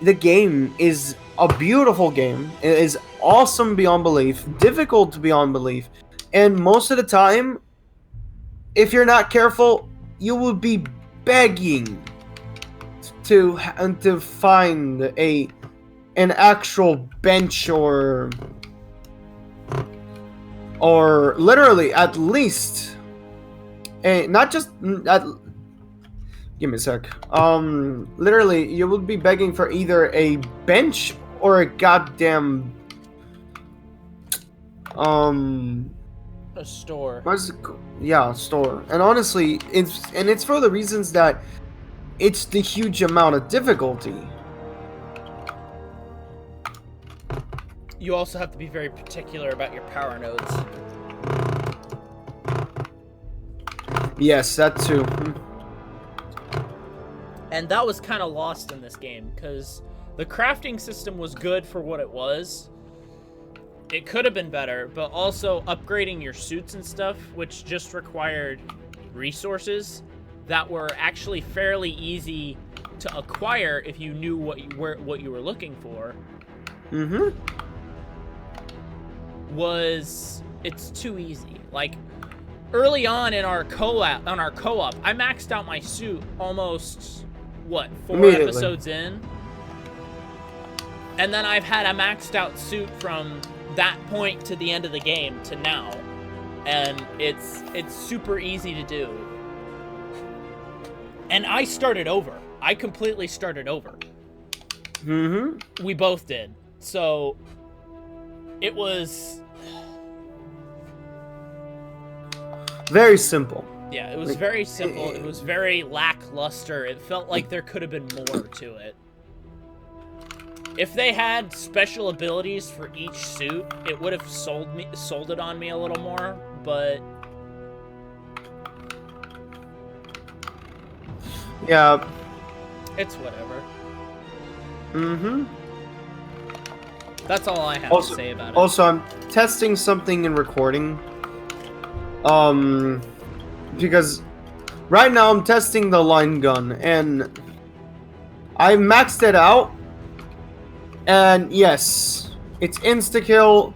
The game is a beautiful game. It is awesome beyond belief, difficult beyond belief, and most of the time, if you're not careful, you will be begging to find an actual bench or literally at least not just at. Give me a sec. Literally, you would be begging for either a bench or a goddamn A store. What's it called? Yeah, store. And honestly, it's for the reasons that it's the huge amount of difficulty. You also have to be very particular about your power nodes. Yes, that too. And that was kind of lost in this game, because the crafting system was good for what it was. It could have been better, but also upgrading your suits and stuff, which just required resources that were actually fairly easy to acquire if you knew what you were looking for. It's too easy. Like, early on in our co-op, I maxed out my suit almost 4 episodes in, and then I've had a maxed out suit from that point to the end of the game to now, and it's super easy to do. And I started over. I completely started over. We both did. So it was very simple. Yeah, it was very simple. It was very lackluster. It felt like there could have been more to it. If they had special abilities for each suit, it would have sold it on me a little more, but yeah, it's whatever. That's all I have to say about it. Also, I'm testing something in recording. Because right now I'm testing the line gun, and I maxed it out, and yes, it's insta-kill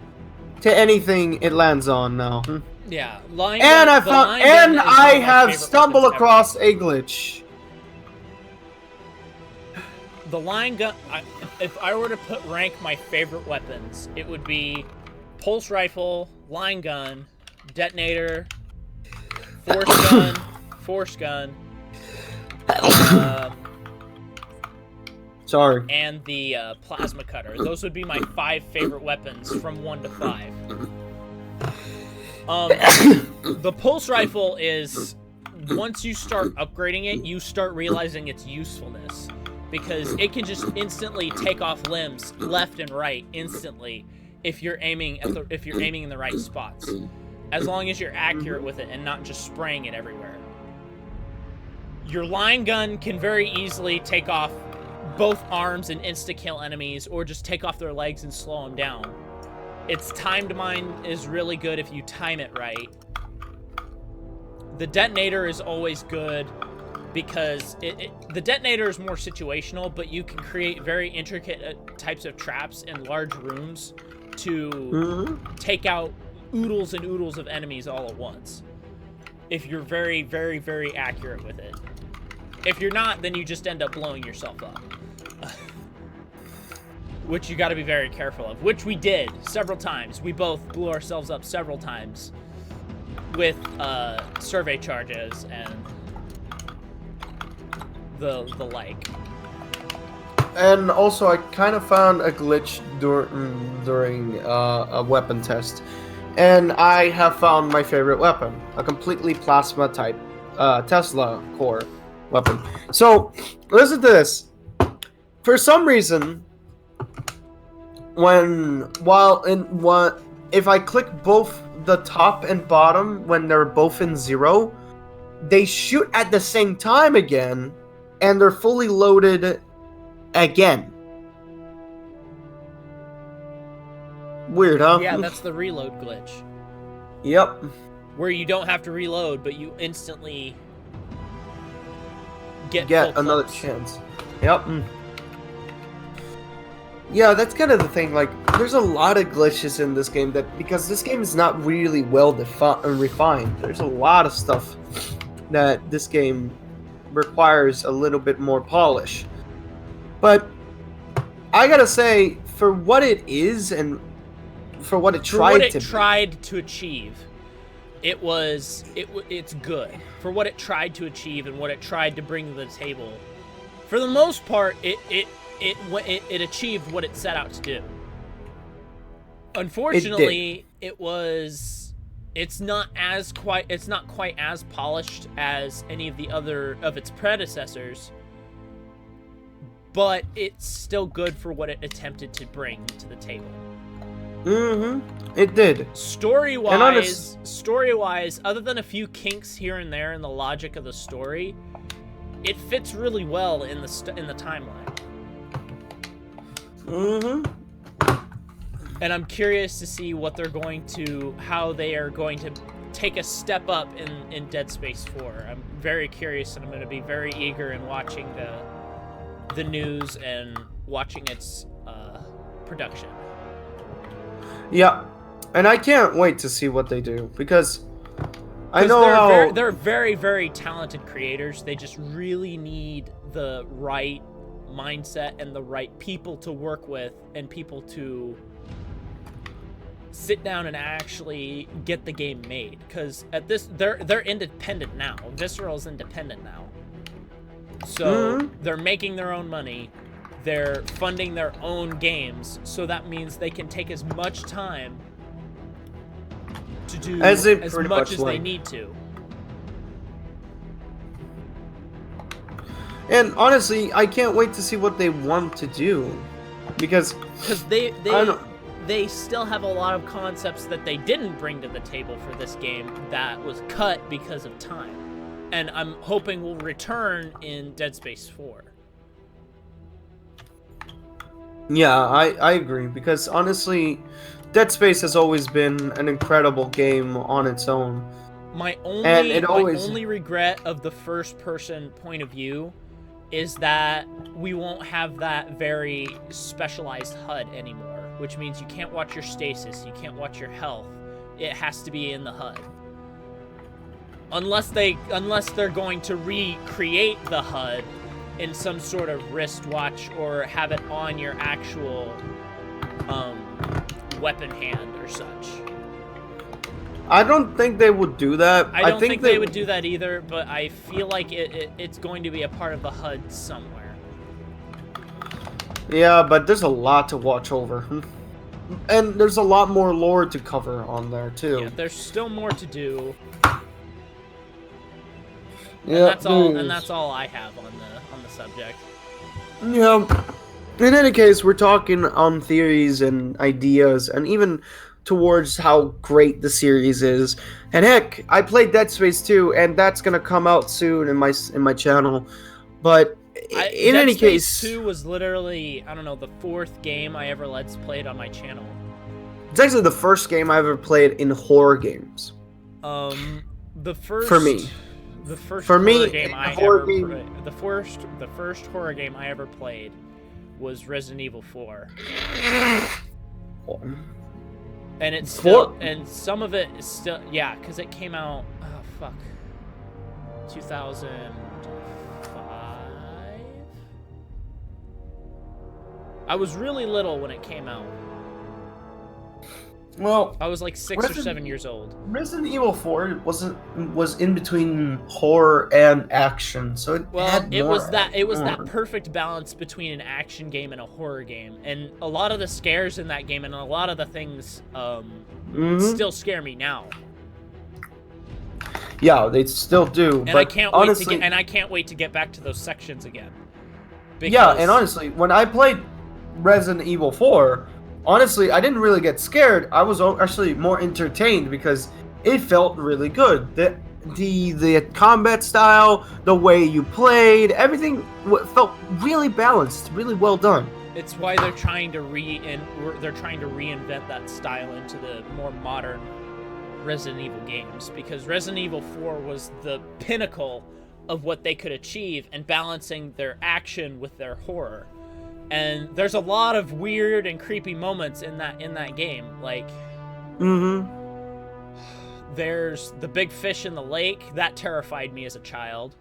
to anything it lands on now. Yeah, I have stumbled across a glitch. The line gun, if I were to rank my favorite weapons, it would be pulse rifle, line gun, detonator, force gun, Sorry. and the plasma cutter. Those would be my 5 favorite weapons from 1 to 5. The pulse rifle is, once you start upgrading it, you start realizing its usefulness, because it can just instantly take off limbs left and right instantly if you're aiming in the right spots, as long as you're accurate with it and not just spraying it everywhere. Your line gun can very easily take off both arms and insta-kill enemies, or just take off their legs and slow them down. Its timed mine is really good if you time it right. The detonator is always good because the detonator is more situational, but you can create very intricate types of traps in large rooms to take out oodles and oodles of enemies all at once, if you're very, very, very accurate with it. If you're not, then you just end up blowing yourself up. Which you got to be very careful of, which we did several times. We both blew ourselves up several times with survey charges and the like. And also, I kind of found a glitch during a weapon test, and I have found my favorite weapon, a completely plasma type Tesla core weapon. So, listen to this. For some reason, if I click both the top and bottom when they're both in 0, they shoot at the same time again, and they're fully loaded again. Weird, huh? Yeah, that's the reload glitch. Yep. Where you don't have to reload, but you instantly get another chance. Yep. Yeah, that's kind of the thing. Like, there's a lot of glitches in this game because this game is not really well refined. There's a lot of stuff that this game requires a little bit more polish. But I gotta say, for what it is and for what it tried to achieve, it's good. For what it tried to achieve and what it tried to bring to the table, for the most part, it achieved what it set out to do. Unfortunately, it's not quite as polished as any of the other of its predecessors, but it's still good for what it attempted to bring to the table. It did. Story-wise, other than a few kinks here and there in the logic of the story, it fits really well in the timeline. And I'm curious to see how they are going to take a step up in Dead Space 4. I'm very curious, and I'm going to be very eager in watching the news and watching its production. Yeah, and I can't wait to see what they do, because I know they're very, very talented creators. They just really need the right mindset and the right people to work with, and people to sit down and actually get the game made. Because at this, they're independent now. Visceral's independent now, so they're making their own money. They're funding their own games, so that means they can take as much time to do as much as they need to. And honestly, I can't wait to see what they want to do, because they still have a lot of concepts that they didn't bring to the table for this game that was cut because of time, and I'm hoping will return in Dead Space 4. Yeah, I agree, because honestly, Dead Space has always been an incredible game on its own. My only regret of the first-person point of view is that we won't have that very specialized HUD anymore, which means you can't watch your stasis, you can't watch your health. It has to be in the HUD. Unless they're going to recreate the HUD in some sort of wristwatch, or have it on your actual weapon hand or such. I don't think they would do that. I don't think they would do that either, but I feel like it's going to be a part of the HUD somewhere. Yeah, but there's a lot to watch over. And there's a lot more lore to cover on there, too. Yeah, there's still more to do. Yeah, And that's all I have on the subject. Yeah. In any case, we're talking on theories and ideas, and even towards how great the series is. And heck, I played Dead Space 2, and that's gonna come out soon in my channel. But in any case, Dead Space 2 was literally, I don't know, the 4th game I ever let's played on my channel. It's actually the first game I ever played in horror games. The first For me. The first For horror me, game I horror ever game- played, the first horror game I ever played was Resident Evil 4. And it's still, and some of it is still, yeah, because it came out, 2005? I was really little when it came out. Well, I was like 6 or 7 years old. Resident Evil 4 was in between horror and action, so it had it more was that horror. perfect balance between an action game and a horror game, and a lot of the scares in that game and a lot of the things still scare me now. Yeah, they still do. And but I can't honestly, I can't wait to get back to those sections again. Yeah, and honestly, when I played Resident Evil 4, honestly, I didn't really get scared. I was actually more entertained because it felt really good. The combat style, the way you played, everything felt really balanced, really well done. It's why they're trying to reinvent that style into the more modern Resident Evil games, because Resident Evil 4 was the pinnacle of what they could achieve and balancing their action with their horror. And there's a lot of weird and creepy moments in that game. Like, there's the big fish in the lake that terrified me as a child.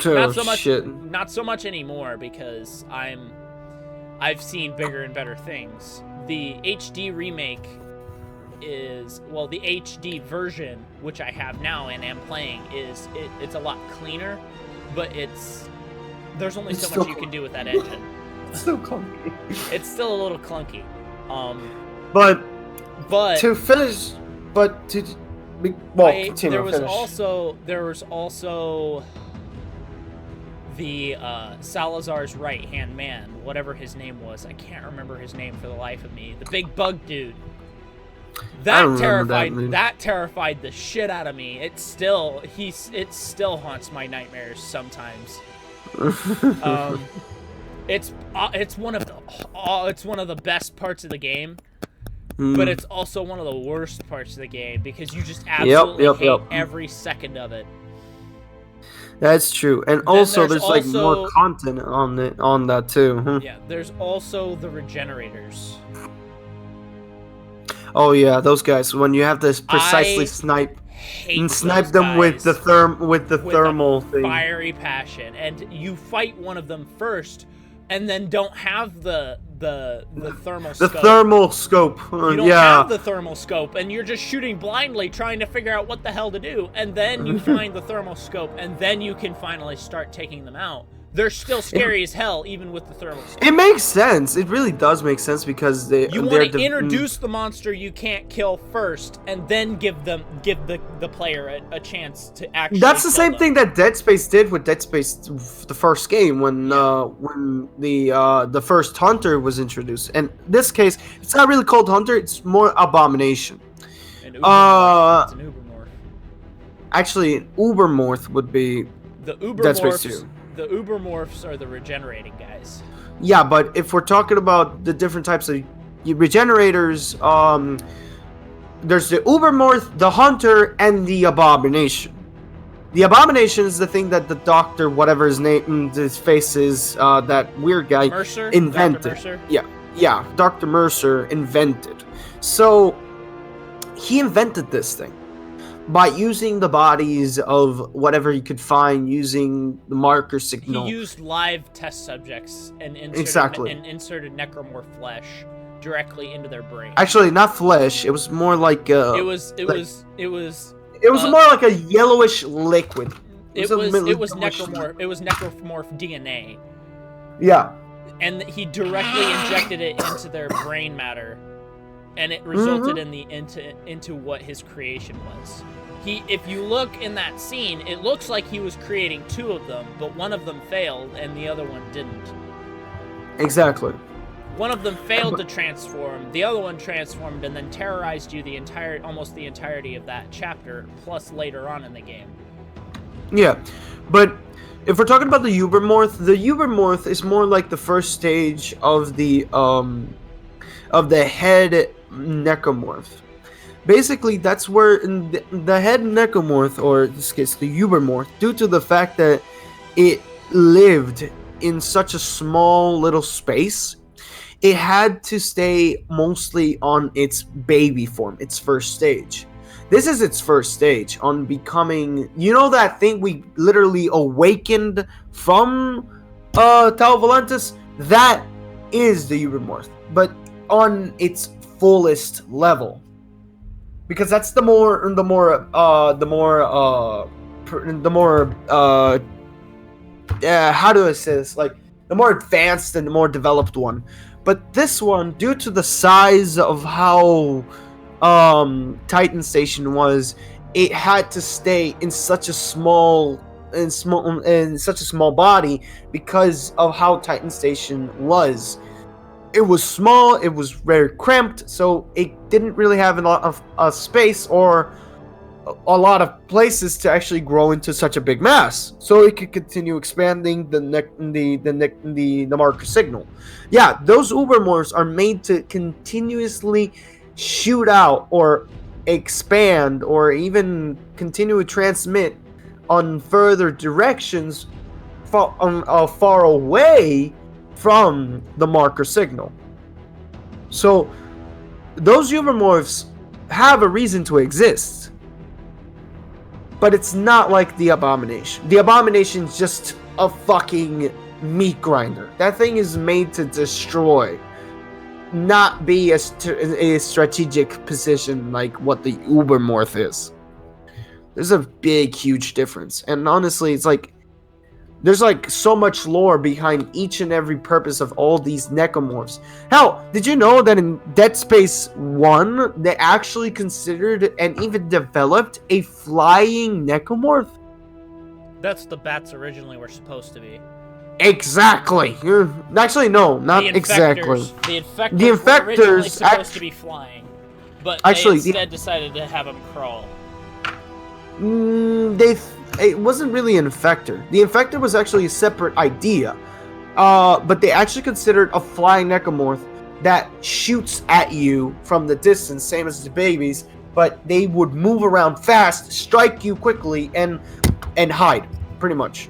Not so much anymore, because I've seen bigger and better things. The HD remake the HD version, which I have now and am playing, it's a lot cleaner, but there's only so much you can do with that engine. It's still clunky. It's still a little clunky. But continue. There was also the Salazar's right-hand man, whatever his name was. I can't remember his name for the life of me. The big bug dude. That terrified the shit out of me. It still haunts my nightmares sometimes. It's one of the best parts of the game, but it's also one of the worst parts of the game, because you just absolutely hate every second of it. That's true, and also there's like more content on that too. Yeah, there's also the regenerators. Oh yeah, those guys. When you have to precisely snipe them with the thermal thing. Fiery passion, and you fight one of them first, and then don't have the thermal scope. The thermal scope. You don't have the thermal scope, and you're just shooting blindly, trying to figure out what the hell to do. And then you find the thermal scope, and then you can finally start taking them out. They're still scary as hell, even with the thermal scope. It makes sense. It really does make sense, because you want to introduce the monster you can't kill first, and then give the player a chance to actually. That's the same thing that Dead Space did with Dead Space, the first game, when the first Hunter was introduced. And in this case, it's not really called Hunter; it's more Abomination. It's an Ubermorph. Actually, an Ubermorph would be the Dead Space 2. The Ubermorphs are the regenerating guys. Yeah, but if we're talking about the different types of regenerators, there's the Ubermorph, the Hunter, and the Abomination. The Abomination is the thing that the doctor, whatever his name, his face is, that weird guy, Mercer? invented. Dr. Mercer? Yeah, Dr. Mercer invented. So, he invented this thing by using the bodies of whatever he could find, using the marker signal. He used live test subjects and inserted necromorph flesh directly into their brain. Actually, not flesh. It was more like it was more like a yellowish liquid. It was necromorph DNA. Yeah. and he directly injected it into their brain matter, and it resulted in the into what his creation was. If you look in that scene, it looks like he was creating two of them, but one of them failed and the other one didn't. Exactly. One of them failed to transform, the other one transformed and then terrorized you almost the entirety of that chapter, plus later on in the game. Yeah, but if we're talking about the Ubermorph is more like the first stage of the head necromorph. Basically, that's where the head necromorph, or in this case, the Ubermorph, due to the fact that it lived in such a small little space, it had to stay mostly on its baby form, its first stage. This is its first stage on becoming, you know, that thing we literally awakened from Tau Volantis? That is the Ubermorph, but on its fullest level. Because that's the more how do I say this? Like, the more advanced and the more developed one. But this one, due to the size of how Titan Station was, it had to stay in such a small body because of how Titan Station was. It was small, it was very cramped, so it didn't really have a lot of space or a lot of places to actually grow into such a big mass, so it could continue expanding the marker signal. Yeah, those Ubermorphs are made to continuously shoot out or expand or even continue to transmit on further directions far away from the marker signal. So those Ubermorphs have a reason to exist. But it's not like the Abomination. The Abomination's just a fucking meat grinder. That thing is made to destroy, not be a strategic position like what the Ubermorph is. There's a big, huge difference. And honestly, it's like, there's like so much lore behind each and every purpose of all these necromorphs. Hell, did you know that in Dead Space 1, they actually considered and even developed a flying necromorph? That's the bats originally were supposed to be. Exactly. Actually, no, not exactly. The Infectors were originally supposed to be flying, but they instead decided to have them crawl. It wasn't really an Infector. The Infector was actually a separate idea. But they actually considered a flying necromorph that shoots at you from the distance, same as the babies, but they would move around fast, strike you quickly, and hide, pretty much.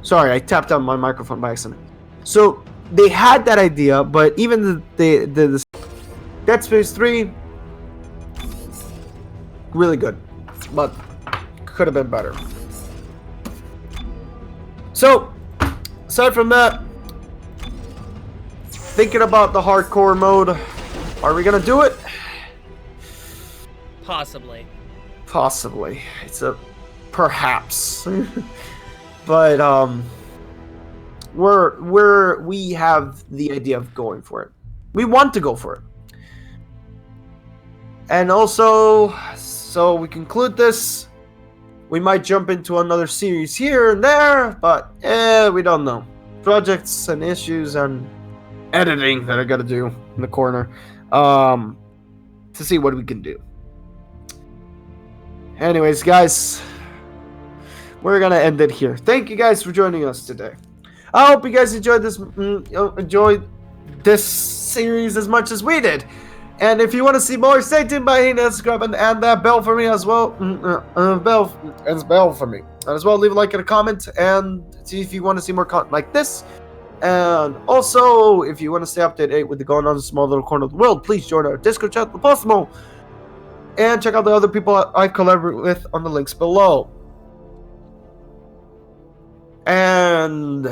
Sorry, I tapped on my microphone by accident. So, they had that idea, but even the Dead Space 3, really good, but could have been better. So, aside from that, thinking about the hardcore mode, are we gonna do it? Possibly. Possibly. It's a perhaps. But we have the idea of going for it. We want to go for it. And also, so we conclude this. We might jump into another series here and there, but we don't know. Projects and issues and editing that I gotta do in the corner to see what we can do. Anyways, guys, we're gonna end it here. Thank you guys for joining us today. I hope you guys enjoyed this series as much as we did. And if you want to see more, stay tuned by hitting that subscribe and that bell for me as well. Bell for me. And as well, leave a like and a comment and see if you want to see more content like this. And also, if you want to stay up to date with the going on in the small little corner of the world, please join our Discord chat, the Possible, and check out the other people I collaborate with on the links below. And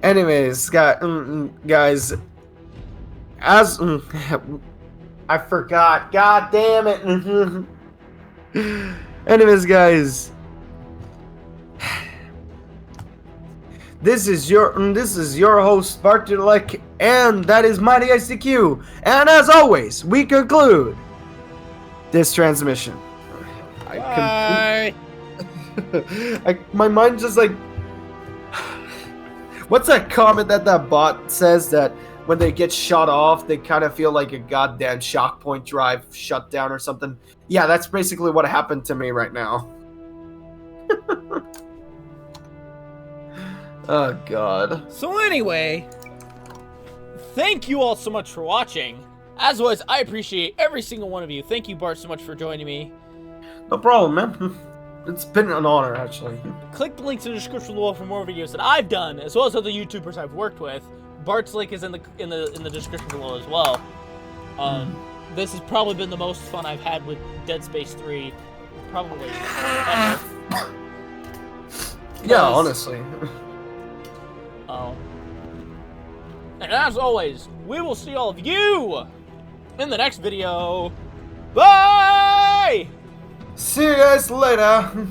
anyways, guys, as I forgot, god damn it. Anyways, guys, This is your host Bartium, and that is Mighty ICQ. And as always, we conclude this transmission. Bye. My mind just like, what's that comment that bot says that when they get shot off, they kind of feel like a goddamn shock point drive shut down or something? Yeah, that's basically what happened to me right now. Oh, God. So anyway, thank you all so much for watching. As always, I appreciate every single one of you. Thank you, Bart, so much for joining me. No problem, man. It's been an honor, actually. Click the links in the description below for more videos that I've done, as well as other YouTubers I've worked with. Bart's link is in the description below as well. This has probably been the most fun I've had with Dead Space 3, probably ever. Yeah, honestly. And as always, we will see all of you in the next video. Bye! See you guys later.